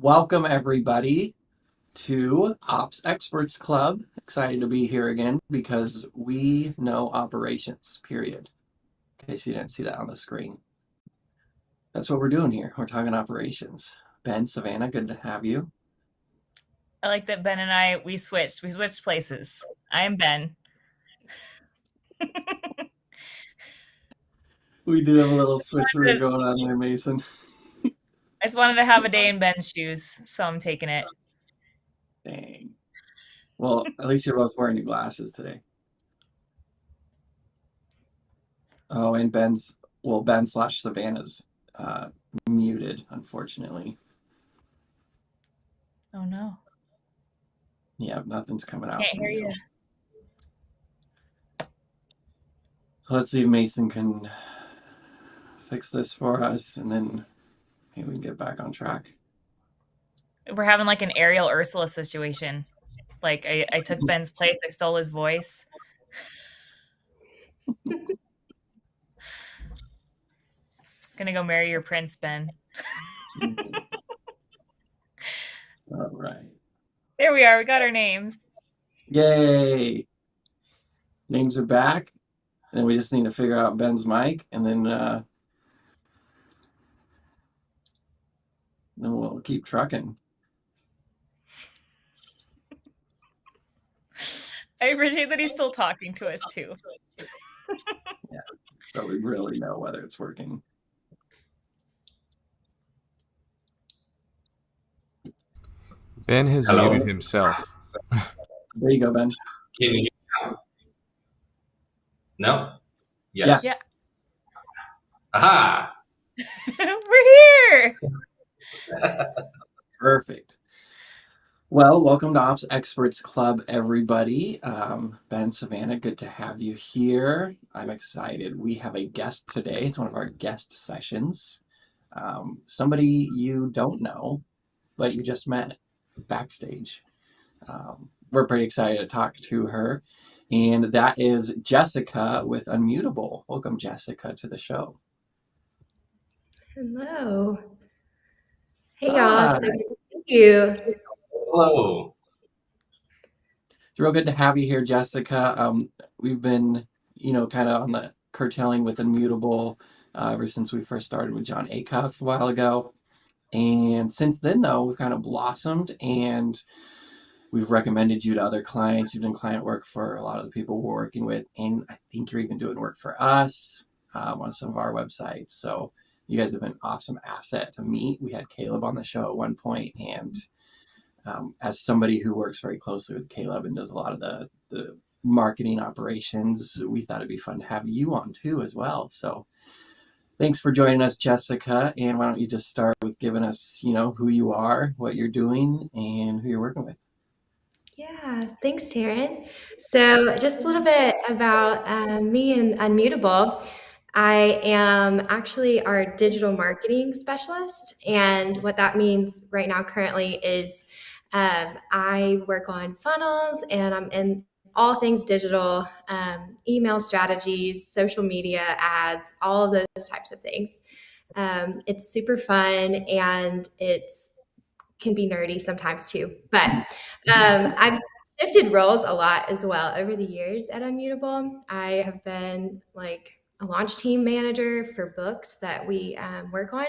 Welcome everybody to Ops Experts Club. Excited to be here again because we know operations, period. In case you didn't see that on the screen. That's what we're doing here. We're talking operations. Ben, Savannah, good to have you. I like that Ben and I, we switched places. I am Ben. We do have a little switcheroo going on there, Mason. I just wanted to have a day in Ben's shoes, so I'm taking it. Dang. Well, at least you're both wearing your glasses today. Oh, and Ben/Savannah's muted, unfortunately. Oh no. Yeah, nothing's coming out. Can't hear you. Let's see if Mason can fix this for us, and then maybe we can get back on track. We're having like an Ariel Ursula situation. Like I took Ben's place. I stole his voice. Gonna go marry your prince, Ben. All right. There we are. We got our names. Yay! Names are back. And then we just need to figure out Ben's mic, and then we'll keep trucking. I appreciate that he's still talking to us too. Yeah, so we really know whether it's working. Ben has muted himself. There you go, Ben. Can you hear me now? No? Yes. Yeah. Aha! We're here! Perfect. Well, welcome to Ops Experts Club, everybody. Ben, Savannah, good to have you here. I'm excited. We have a guest today. It's one of our guest sessions. Somebody you don't know, but you just met backstage. We're pretty excited to talk to her. And that is Jessica with Unmuteable. Welcome, Jessica, to the show. Hello. Hey, y'all. So good to see you. Hello. It's real good to have you here, Jessica. We've been, kind of on the curtailing with Unmuteable ever since we first started with John Acuff a while ago. And since then, though, we've kind of blossomed and we've recommended you to other clients. You've done client work for a lot of the people we're working with. And I think you're even doing work for us on some of our websites. So you guys have been an awesome asset to meet. We had Caleb on the show at one point, and as somebody who works very closely with Caleb and does a lot of the marketing operations, we thought it'd be fun to have you on too as well. So thanks for joining us, Jessica. And why don't you just start with giving us, who you are, what you're doing, and who you're working with. Yeah, thanks, Taryn. So just a little bit about me and Unmutable. I am actually our digital marketing specialist. And what that means right now currently is I work on funnels and I'm in all things digital, email strategies, social media ads, all of those types of things. It's super fun and can be nerdy sometimes too. But I've shifted roles a lot as well over the years at Unmutable. I have been like a launch team manager for books that we work on.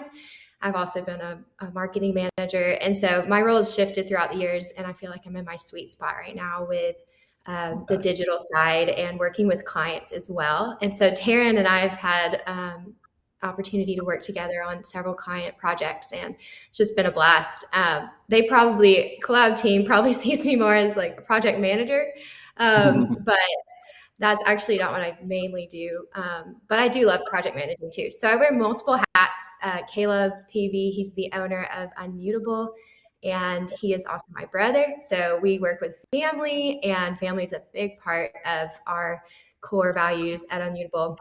I've also been a marketing manager. And so my role has shifted throughout the years, and I feel like I'm in my sweet spot right now with the digital side and working with clients as well. And so Taryn and I have had opportunity to work together on several client projects, and it's just been a blast. Collab team probably sees me more as like a project manager, but that's actually not what I mainly do. But I do love project managing too. So I wear multiple hats. Caleb Peavy, he's the owner of Unmutable, and he is also my brother. So we work with family, and family is a big part of our core values at Unmutable.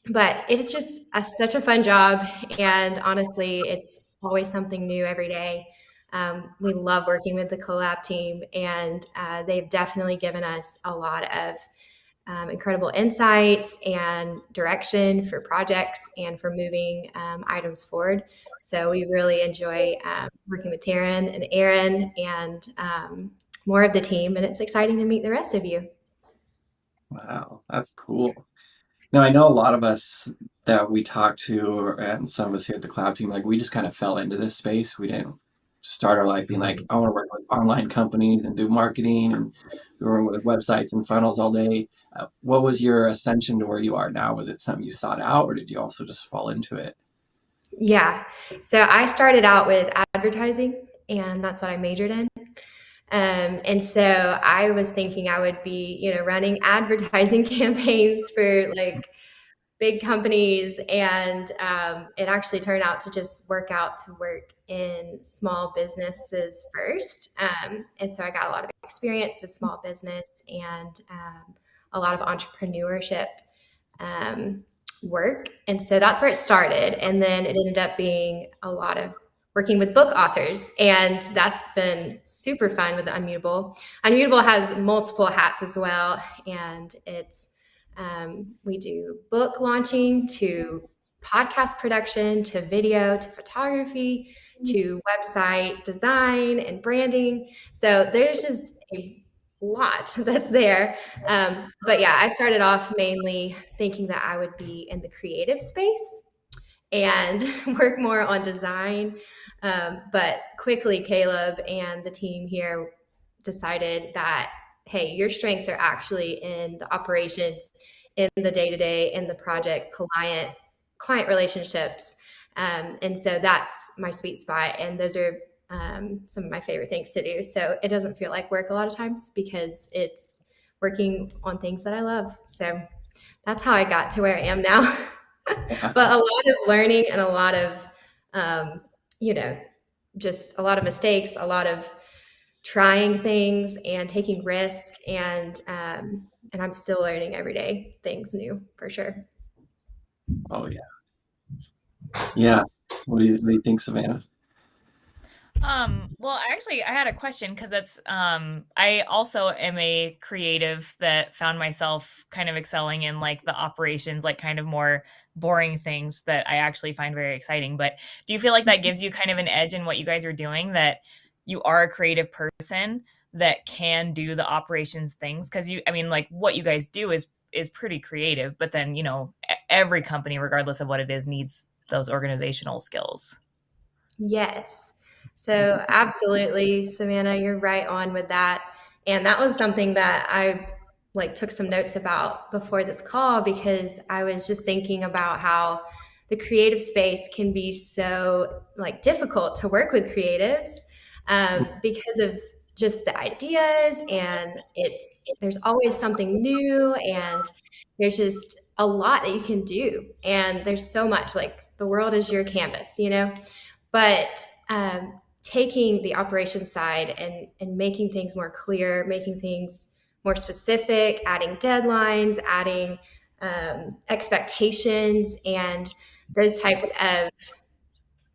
But it's just such a fun job. And honestly, it's always something new every day. We love working with the collab team, and they've definitely given us a lot of incredible insights and direction for projects and for moving items forward. So we really enjoy working with Taryn and Aaron and more of the team, and it's exciting to meet the rest of you. Wow, that's cool. Now, I know a lot of us that we talked to, and some of us here at the Cloud team, like we just kind of fell into this space. We didn't start our life being like, I want to work with online companies and do marketing and work with websites and funnels all day. What was your ascension to where you are now? Was it something you sought out, or did you also just fall into it? Yeah. So I started out with advertising, and that's what I majored in. And so I was thinking I would be, running advertising campaigns for like big companies, and it actually turned out to just work out to work in small businesses first. And so I got a lot of experience with small business and a lot of entrepreneurship um, work. And so that's where it started. And then it ended up being a lot of working with book authors. And that's been super fun with the Unmutable. Unmutable has multiple hats as well. And it's, we do book launching to podcast production to video to photography to website design and branding. So there's just a lot that's there. But yeah, I started off mainly thinking that I would be in the creative space and work more on design. But quickly, Caleb and the team here decided that, hey, your strengths are actually in the operations, in the day-to-day, in the project client relationships. And so that's my sweet spot. And those are some of my favorite things to do. So it doesn't feel like work a lot of times because it's working on things that I love. So that's how I got to where I am now. But a lot of learning and a lot of, just a lot of mistakes, a lot of trying things and taking risk. And I'm still learning every day, things new for sure. Oh yeah. Yeah. What do you think, Savannah? Well, actually, I had a question because I also am a creative that found myself kind of excelling in like the operations, like kind of more boring things that I actually find very exciting. But do you feel like that gives you kind of an edge in what you guys are doing, that you are a creative person that can do the operations things? Because like what you guys do is pretty creative, but then, every company, regardless of what it is, needs those organizational skills. Yes. So absolutely, Savannah, you're right on with that. And that was something that I took some notes about before this call, because I was just thinking about how the creative space can be so difficult to work with creatives because of just the ideas, and there's always something new, and there's just a lot that you can do, and there's so much, the world is your canvas, but taking the operations side and making things more clear, making things more specific, adding deadlines, adding expectations, and those types of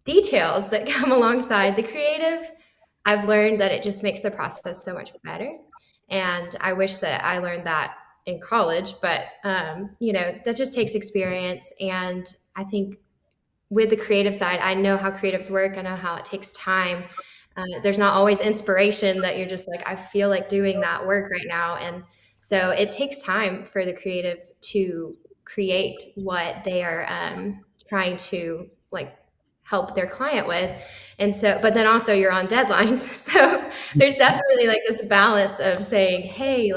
details that come alongside the creative, I've learned that it just makes the process so much better. And I wish that I learned that in college, but that just takes experience. And I think with the creative side, I know how creatives work. I know how it takes time. There's not always inspiration that you're just like, I feel like doing that work right now. And so it takes time for the creative to create what they are trying to help their client with. And so, but then also you're on deadlines. So there's definitely this balance of saying, hey,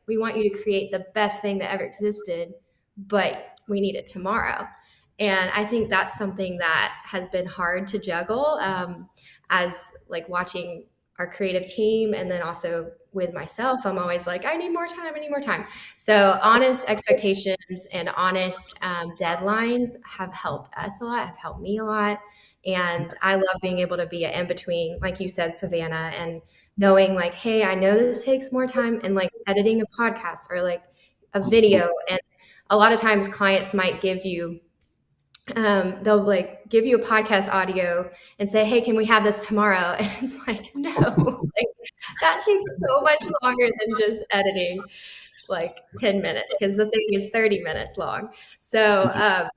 we want you to create the best thing that ever existed, but we need it tomorrow. And I think that's something that has been hard to juggle as watching our creative team. And then also with myself, I'm always like, I need more time. So honest expectations and honest deadlines have helped us a lot, have helped me a lot. And I love being able to be an in-between, like you said, Savannah, and knowing hey, I know this takes more time, and editing a podcast or a video. And a lot of times clients might give you they'll give you a podcast audio and say, hey, can we have this tomorrow? And it's no, that takes so much longer than just editing. like 10 minutes because the thing is 30 minutes long. So,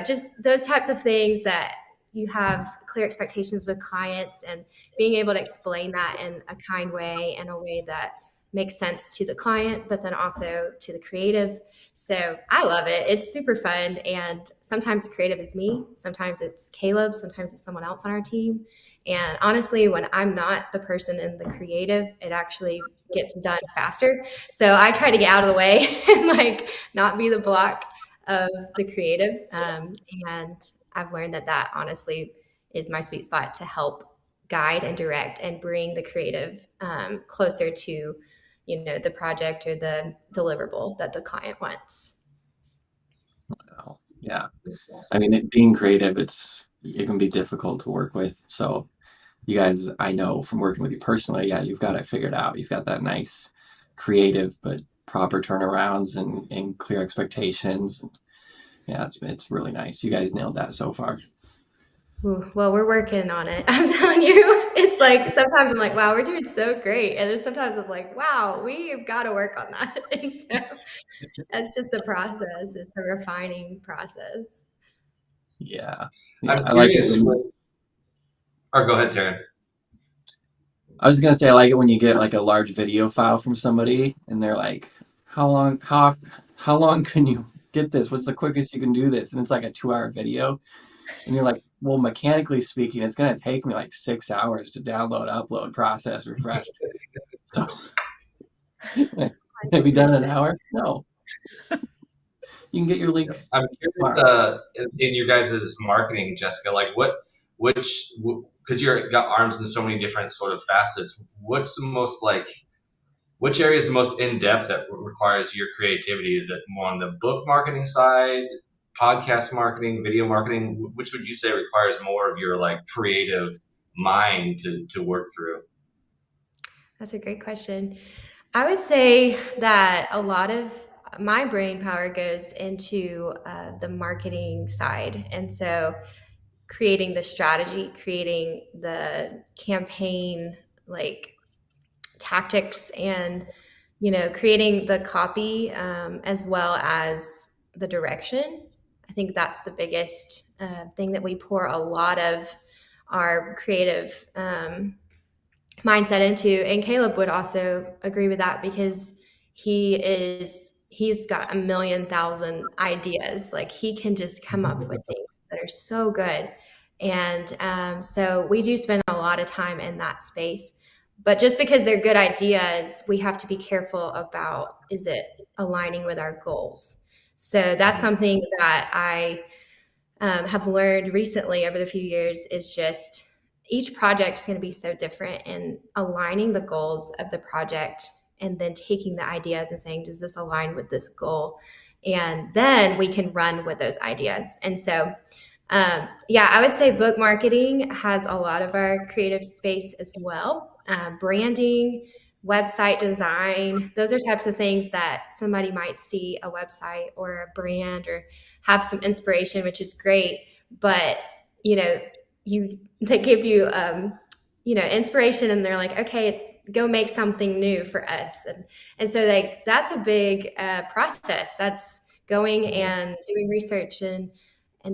just those types of things that you have clear expectations with clients and being able to explain that in a kind way, in a way that makes sense to the client, but then also to the creative. So I love it. It's super fun. And sometimes the creative is me. Sometimes it's Caleb. Sometimes it's someone else on our team. And honestly, when I'm not the person in the creative, it actually gets done faster. So I try to get out of the way and like not be the block of the creative. And I've learned that honestly is my sweet spot to help guide and direct and bring the creative closer to the project or the deliverable that the client wants. Wow. Yeah. I mean, being creative, it can be difficult to work with. So you guys, I know from working with you personally, yeah, you've got it figured out. You've got that nice creative but proper turnarounds and clear expectations. Yeah, it's really nice. You guys nailed that so far. Ooh, well, we're working on it. I'm telling you, it's like sometimes I'm like, wow, we're doing so great. And then sometimes I'm like, wow, we've got to work on that. And so that's just a process. It's a refining process. Yeah. I'm I like it curious. Or go ahead, Taryn. I was gonna say I like it when you get like a large video file from somebody and they're like, how long can you get this? What's the quickest you can do this? And it's like a 2-hour video. And you're like, well, mechanically speaking, it's gonna take me like 6 hours to download, upload, process, refresh. So have you done it in an hour? No. You can get your link. I'm curious in your guys' marketing, Jessica, like because you're got arms in so many different sort of facets. What's the most which area is the most in depth that requires your creativity? Is it more on the book marketing side, podcast marketing, video marketing? Which would you say requires more of your like creative mind to work through? That's a great question. I would say that a lot of my brain power goes into the marketing side. And so creating the strategy, creating the campaign, like tactics, and creating the copy, as well as the direction. I think that's the biggest thing that we pour a lot of our creative mindset into. And Caleb would also agree with that because he's got a million thousand ideas. Like he can just come up with things that are so good. And so we do spend a lot of time in that space. But just because they're good ideas, we have to be careful about, is it aligning with our goals? So that's something that I have learned recently over the few years, is just each project is going to be so different, and aligning the goals of the project and then taking the ideas and saying, does this align with this goal? And then we can run with those ideas. And so, I would say book marketing has a lot of our creative space as well. Branding, website design, those are types of things that somebody might see a website or a brand or have some inspiration, which is great. But, they give you, inspiration, and they're like, okay, go make something new for us. And so like, that's a big process. That's going and doing research and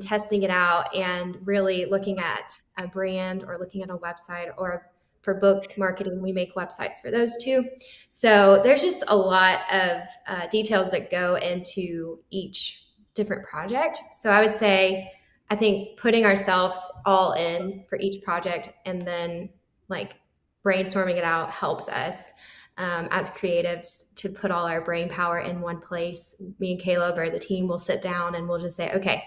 testing it out and really looking at a brand or looking at a website, or for book marketing, we make websites for those too. So there's just a lot of details that go into each different project. So I would say, I think putting ourselves all in for each project and then like brainstorming it out helps us as creatives to put all our brain power in one place. Me and Caleb or the team will sit down and we'll just say, okay,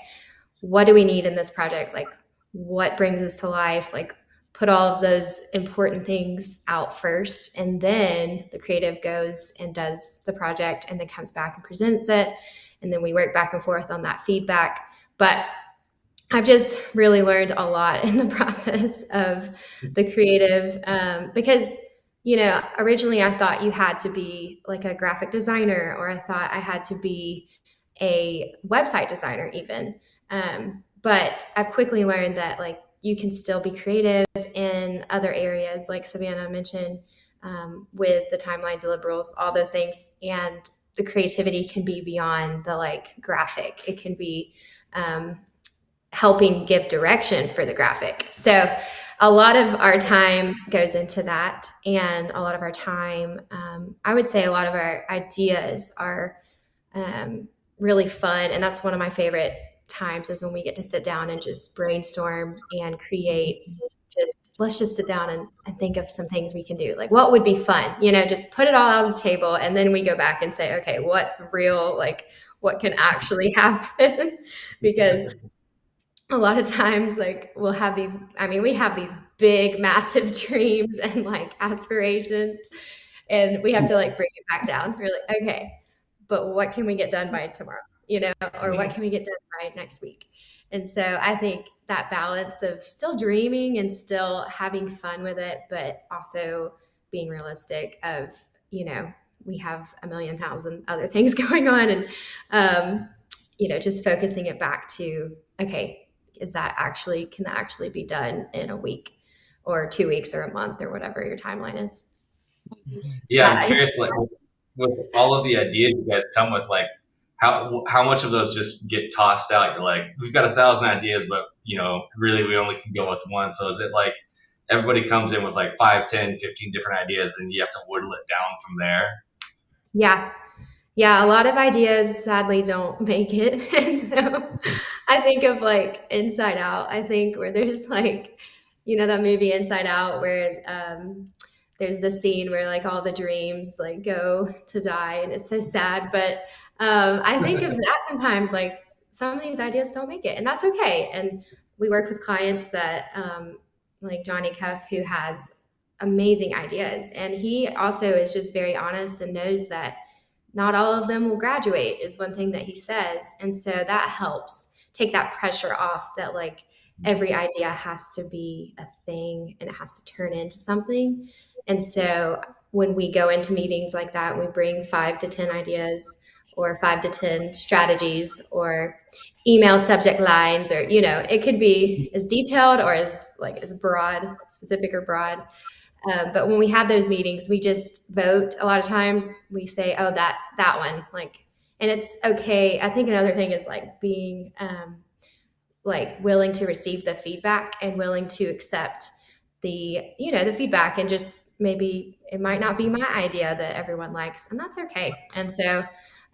what do we need in this project? Like, what brings us to life? Like, put all of those important things out first, and then the creative goes and does the project and then comes back and presents it, and then we work back and forth on that feedback. But I've just really learned a lot in the process of the creative, because originally I thought you had to be like a graphic designer, or I thought I had to be a website designer even. But I've quickly learned that like you can still be creative in other areas, like Savannah mentioned, with the timelines, deliverables, all those things. And the creativity can be beyond the like graphic. It can be helping give direction for the graphic. So a lot of our time goes into that, and a lot of our time, I would say a lot of our ideas are really fun. And that's one of my favorite times, is when we get to sit down and just brainstorm and create. Let's just sit down and think of some things we can do. Like, what would be fun? Just put it all out on the table, and then we go back and say, okay, what's real? Like, what can actually happen? Because a lot of times, like, we have these big, massive dreams and like aspirations, and we have to like bring it back down. We're like, okay, but what can we get done by tomorrow? Or what can we get done by next week? And so I think that balance of still dreaming and still having fun with it, but also being realistic of, we have a million thousand other things going on, and, just focusing it back to, okay, can that actually be done in a week or 2 weeks or a month or whatever your timeline is? Yeah, I'm curious, like, with all of the ideas you guys come with, like, how much of those just get tossed out? You're like, we've got 1,000 ideas, but really we only can go with one. So is it like everybody comes in with like 5, 10, 15 different ideas, and you have to whittle it down from there? Yeah, a lot of ideas sadly don't make it. And so I think of like Inside Out. I think where there's like, that movie Inside Out, where there's the scene where like all the dreams like go to die, and it's so sad. But I think of that sometimes, like some of these ideas don't make it, and that's okay. And we work with clients that like Johnny Cuff, who has amazing ideas, and he also is just very honest and knows that not all of them will graduate, is one thing that he says. And so that helps take that pressure off, that like every idea has to be a thing and it has to turn into something. And so when we go into meetings like that, we bring 5 to 10 ideas or 5 to 10 strategies or email subject lines, or, it could be as detailed or as broad, specific or broad. But when we have those meetings, we just vote. A lot of times we say, oh, that one, like, and it's okay. I think another thing is like being like willing to receive the feedback and willing to accept the feedback, and just maybe it might not be my idea that everyone likes, and that's okay. And so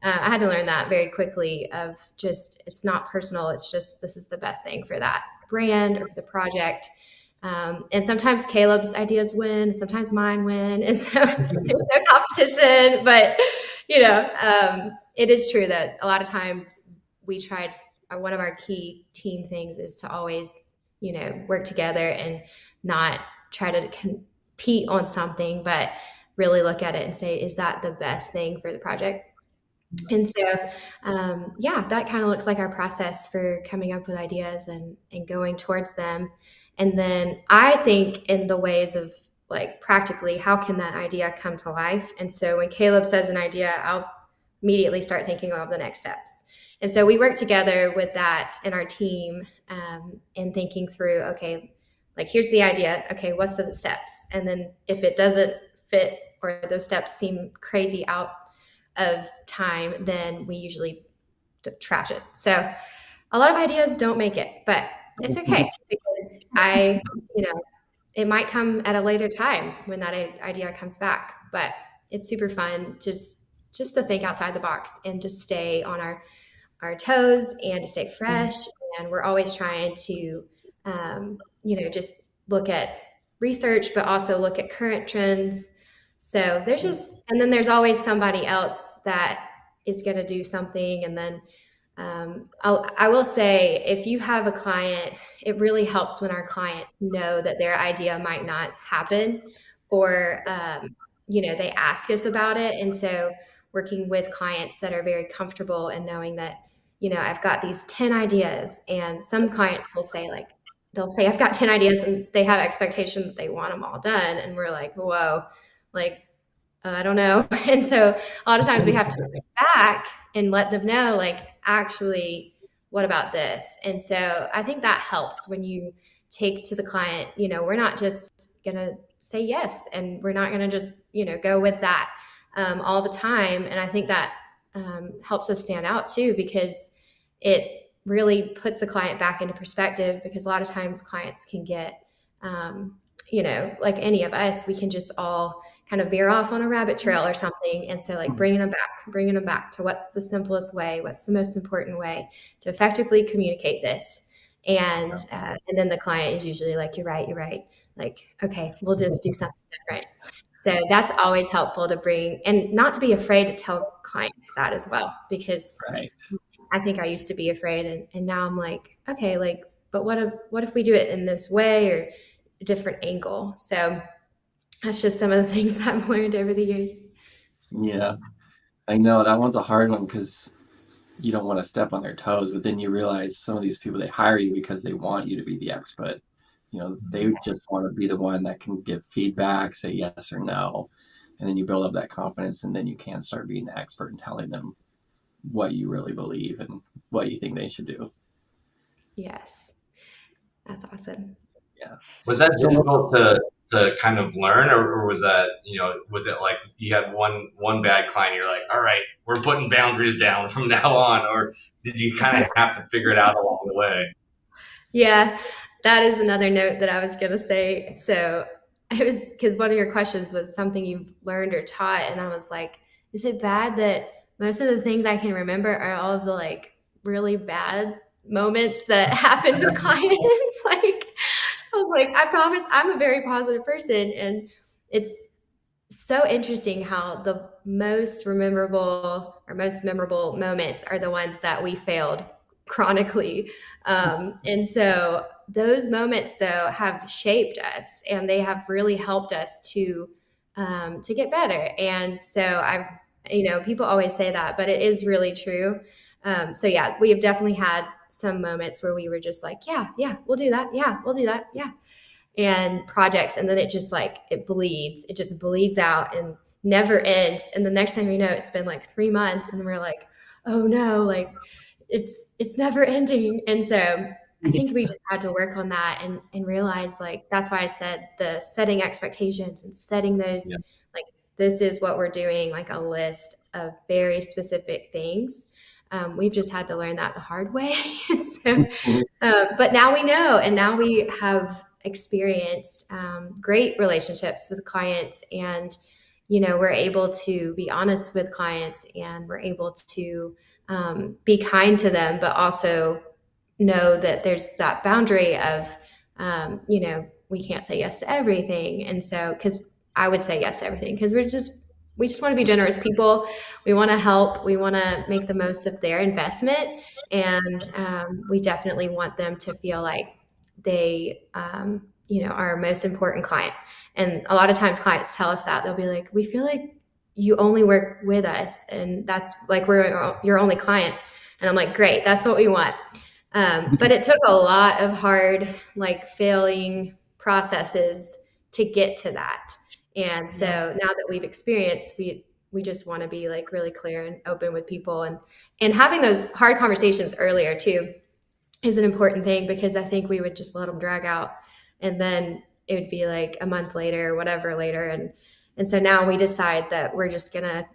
I had to learn that very quickly, of just, it's not personal. It's just, this is the best thing for that brand or for the project. And sometimes Caleb's ideas win, sometimes mine win. And so there's no competition, but it is true that a lot of times we tried, one of our key team things is to always, work together and not try to compete on something, but really look at it and say, is that the best thing for the project? And so, that kind of looks like our process for coming up with ideas and going towards them. And then I think in the ways of like practically, how can that idea come to life? And so when Caleb says an idea, I'll immediately start thinking of the next steps. And so we work together with that in our team, and thinking through, okay, like here's the idea. Okay, what's the steps? And then if it doesn't fit or those steps seem crazy out of time, then we usually trash it. So a lot of ideas don't make it, but it's okay, because it might come at a later time when that idea comes back. But it's super fun just to think outside the box and to stay on our toes and to stay fresh. And we're always trying to just look at research, but also look at current trends. So and then there's always somebody else that is going to do something. And then I will say, if you have a client, it really helps when our clients know that their idea might not happen, or, they ask us about it. And so working with clients that are very comfortable and knowing that, I've got these 10 ideas, and some clients will say they'll say, I've got 10 ideas, and they have expectation that they want them all done. And we're like, whoa, like, I don't know. And so a lot of times we have to push back and let them know, like, actually, what about this? And so I think that helps when you take to the client, we're not just going to say yes, and we're not going to just, go with that all the time. And I think that helps us stand out too, because it really puts the client back into perspective, because a lot of times clients can get, like any of us, we can just all kind of veer off on a rabbit trail or something. And so like bringing them back to what's the simplest way, what's the most important way to effectively communicate this. And then the client is usually like, you're right. Like, okay, we'll just do something different. So that's always helpful to bring, and not to be afraid to tell clients that as well, because Right. I think I used to be afraid, and now I'm like, okay, like, but what if we do it in this way or a different angle? So that's just some of the things I've learned over the years. Yeah, I know that one's a hard one because you don't want to step on their toes, but then you realize some of these people, they hire you because they want you to be the expert. They just want to be the one that can give feedback, say yes or no, and then you build up that confidence, and then you can start being the expert and telling them what you really believe and what you think they should do. Yes, that's awesome. Yeah. Was that difficult to kind of learn, or was that, was it like you had one bad client, you're like, all right, we're putting boundaries down from now on, or did you kind of have to figure it out along the way? Yeah, that is another note that I was going to say. So it was because one of your questions was something you've learned or taught. And I was like, is it bad that most of the things I can remember are all of the like really bad moments that happen with clients? Like, I was like, I promise I'm a very positive person. And it's so interesting how the most memorable moments are the ones that we failed chronically. And so those moments though have shaped us, and they have really helped us to get better. And so people always say that, but it is really true. So yeah, we have definitely had some moments where we were just like, yeah, we'll do that. Yeah, we'll do that. Yeah. And projects. And then it just it just bleeds out and never ends. And the next time you know, it's been like 3 months and we're like, oh no, like it's never ending. And so I think we just had to work on that and realize, like, that's why I said the setting expectations and setting those, like, this is what we're doing, like a list of very specific things. We've just had to learn that the hard way. So, but now we know, and now we have experienced great relationships with clients, and we're able to be honest with clients, and we're able to be kind to them, but also know that there's that boundary of we can't say yes to everything. And so, because I would say yes to everything, because we just want to be generous people. We want to help, we want to make the most of their investment, and we definitely want them to feel like they are our most important client. And a lot of times clients tell us that they'll be like, we feel like you only work with us, and that's like we're your only client. And I'm like, great, that's what we want. But it took a lot of hard, like, failing processes to get to that. And so now that we've experienced, we just want to be like really clear and open with people, and having those hard conversations earlier too is an important thing, because I think we would just let them drag out, and then it would be like a month later or whatever later. And so now we decide that we're just gonna,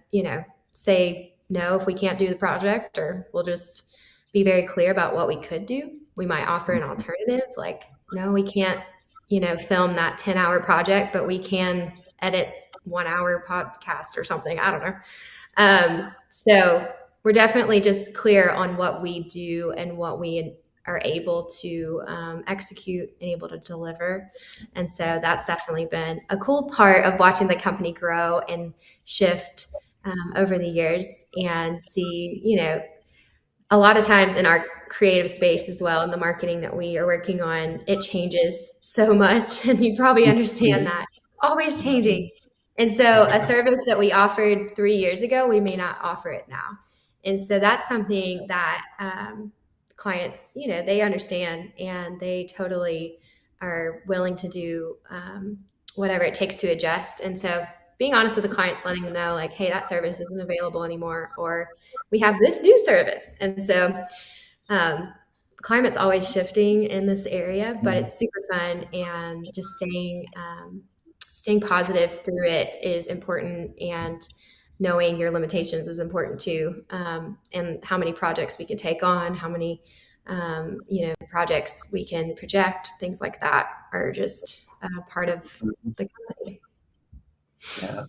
say no if we can't do the project, or we'll just be very clear about what we could do. We might offer an alternative, like, no, we can't, film that 10-hour project, but we can edit 1-hour podcast or something. I don't know. So we're definitely just clear on what we do and what we are able to execute and able to deliver. And so that's definitely been a cool part of watching the company grow and shift over the years, and see, a lot of times in our creative space as well, in the marketing that we are working on, it changes so much. And you probably understand that it's always changing. And so a service that we offered 3 years ago, we may not offer it now. And so that's something that clients, they understand, and they totally are willing to do whatever it takes to adjust. And so being honest with the clients, letting them know, like, hey, that service isn't available anymore, or we have this new service. And so climate's always shifting in this area, but it's super fun, and just staying positive through it is important. And knowing your limitations is important too, and how many projects we can take on, how many projects we can project, things like that are just part of the company. Yeah.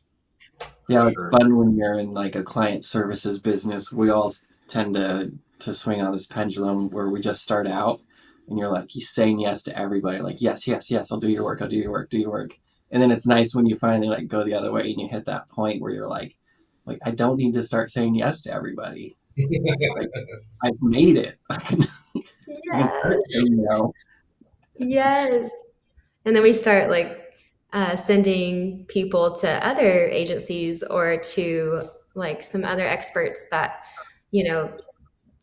Yeah, it's fun when you're in like a client services business. We all tend to swing on this pendulum where we just start out and you're like, he's saying yes to everybody, like, yes, yes, yes, I'll do your work, I'll do your work, do your work. And then it's nice when you finally like go the other way and you hit that point where you're like I don't need to start saying yes to everybody. Like, I've made it. I can start saying no. Yes. And then we start like sending people to other agencies or to like some other experts that,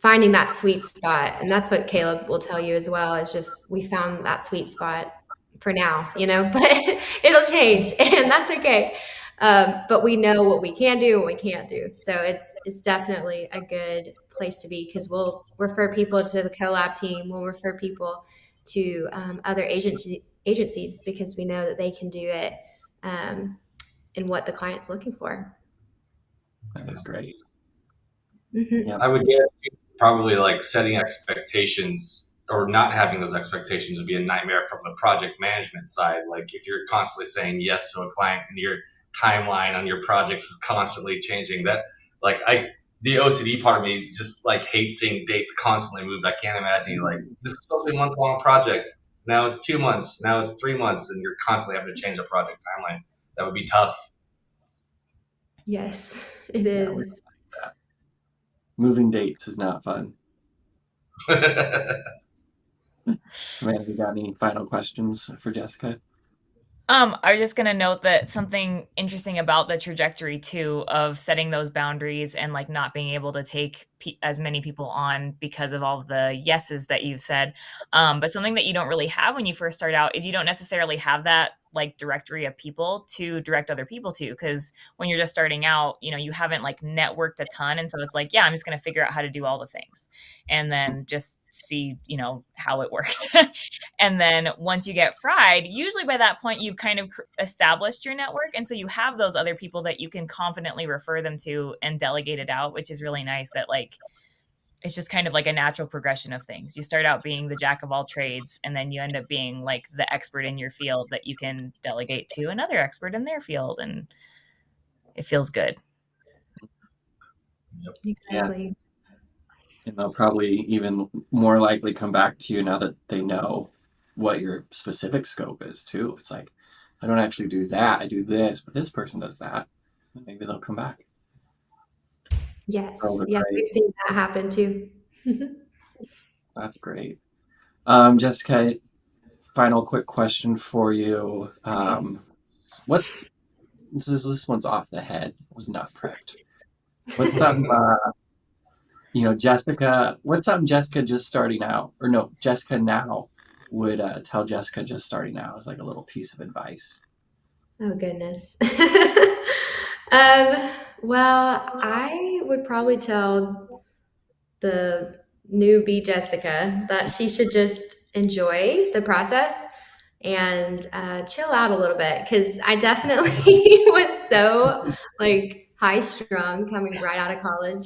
finding that sweet spot. And that's what Caleb will tell you as well. It's just, we found that sweet spot for now, but it'll change and that's okay. But we know what we can do, what we can't do. So it's definitely a good place to be because we'll refer people to the collab team. We'll refer people to other agencies because we know that they can do it in what the client's looking for. That is great. Mm-hmm. Yeah. I would guess probably like setting expectations or not having those expectations would be a nightmare from the project management side. Like if you're constantly saying yes to a client and your timeline on your projects is constantly changing, that like the OCD part of me just like hates seeing dates constantly moved. I can't imagine like this is supposed to be a month-long project. Now it's 2 months. Now it's 3 months, and you're constantly having to change a project timeline. That would be tough. Yes, it is. Moving dates is not fun. Samantha, you got any final questions for Jessica? I was just going to note that something interesting about the trajectory too of setting those boundaries and like not being able to take as many people on because of all the yeses that you've said. But something that you don't really have when you first start out is you don't necessarily have that like directory of people to direct other people to, because when you're just starting out, you haven't like networked a ton. And so it's like, yeah, I'm just going to figure out how to do all the things and then just see, how it works. And then once you get fried, usually by that point, you've kind of established your network. And so you have those other people that you can confidently refer them to and delegate it out, which is really nice that like, it's just kind of like a natural progression of things. You start out being the jack of all trades, and then you end up being like the expert in your field that you can delegate to another expert in their field. And it feels good. Exactly. Yeah. And they'll probably even more likely come back to you now that they know what your specific scope is too. It's like, I don't actually do that. I do this, but this person does that. Maybe they'll come back. Yes. Yes, we've seen that happen too. That's great. Jessica, final quick question for you. This one's off the head. Was not prepped. What's something Jessica? What's something Jessica just starting out, or no, Jessica now would tell Jessica just starting out as like a little piece of advice? Oh goodness. Well, I would probably tell the newbie Jessica that she should just enjoy the process and chill out a little bit, because I definitely was so like high strung coming right out of college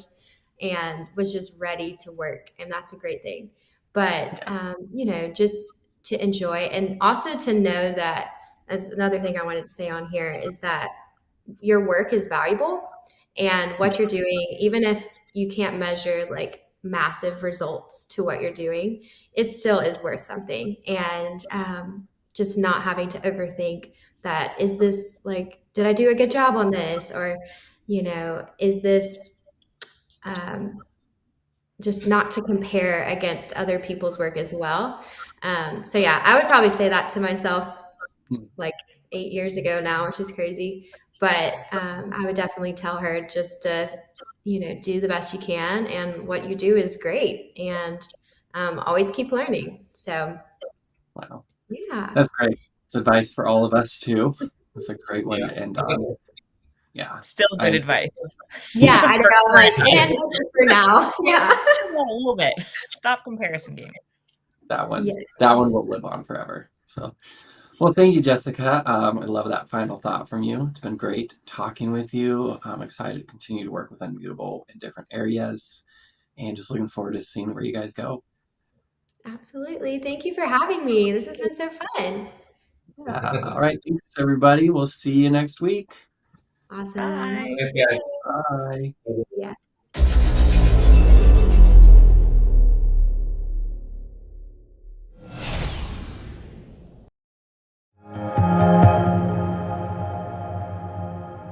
and was just ready to work, and that's a great thing. But just to enjoy, and also to know that, as another thing I wanted to say on here, is that your work is valuable, and what you're doing, even if you can't measure like massive results to what you're doing, it still is worth something. And just not having to overthink that, is this like, did I do a good job on this? Or, is this just not to compare against other people's work as well. So yeah, I would probably say that to myself like 8 years ago now, which is crazy. But I would definitely tell her just to, do the best you can. And what you do is great. And always keep learning. So, wow. Yeah. That's great. It's advice for all of us too. It's a great one to end on. Yeah. Still good advice. Yeah, I know. Like, and this is for now. Yeah. A little bit. Stop comparison gaming. That one will live on forever. So, Well, thank you, Jessica. I love that final thought from you. It's been great talking with you. I'm excited to continue to work with Unmutable in different areas and just looking forward to seeing where you guys go. Absolutely. Thank you for having me. This has been so fun. Yeah. All right. Thanks, everybody. We'll see you next week. Awesome. Bye. Thanks, guys. Bye. Yeah.